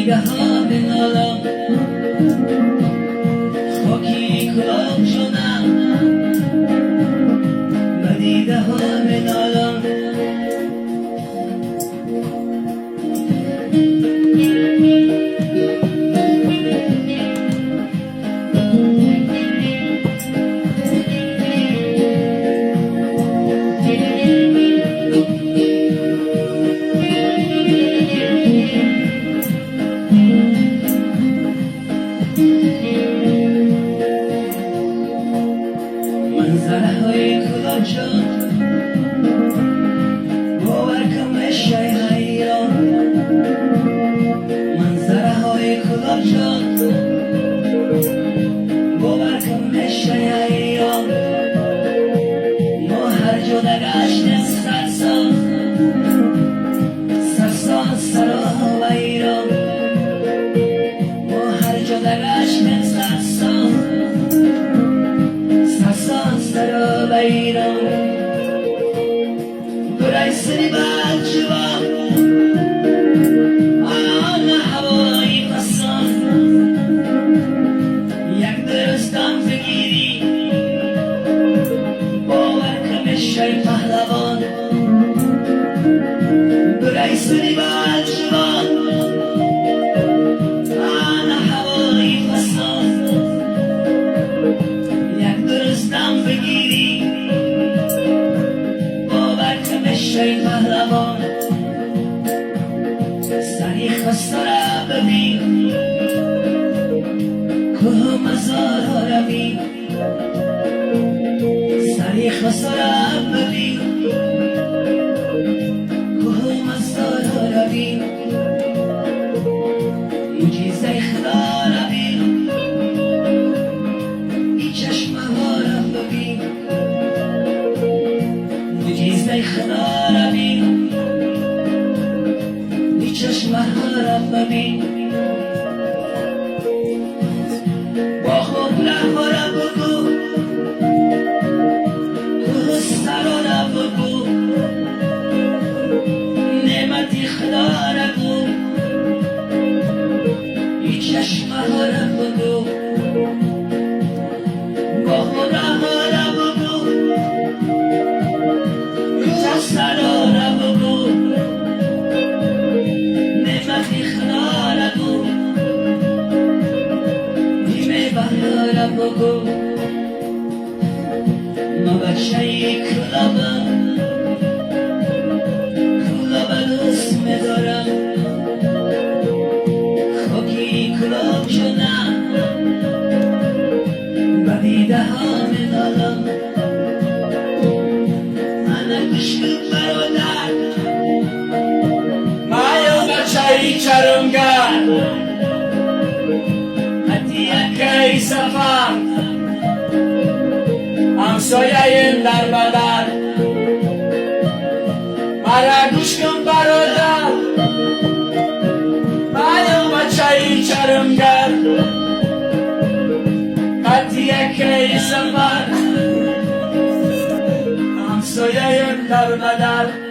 دیده ها بنالم خاکی کلام شدم و دیده ها بنالم منظره های کلاه شد باور کن مشای حیران منظره های کلاه شد باور کن مشای حیران ما هر جا نگشتیم سرسان سرا و ایران ما هر جا نگشتیم سرسان سرا و ایران برای سری بچه‌ها آن هوایی پسان یک درستان بگیری باور کن میشی پهلوان برای سری بچه‌ها آن هوایی پسان یک درستان بگیری باور کن میشی پهلوان سری خسته را ببین کوه مزار ها روی سری خسته را ببین کوه مزار ها روی معجزه خدا را بین این چشمه ها را ببین معجزه خدا را بین این چشمه ها را ببین با خوب لحظه را بگو کوه سرا را بگو نعمتی خدا را بگو این چشمه ها را بگو با خوب لحظه را بگو کوه سرا را بگو نعمتی خدا را بگو نیمه بهار را بگو ما بچه کلابم دوست می‌دارم خاکی کلاب شدم و دیده ها می‌دارم من عشق برادر مایا بچه‌ی چرمگر حتی سفر همسایه در بدر مرا گوش کن برادر مایا بچه‌ی چرمگر حتی سفر همسایه در بدر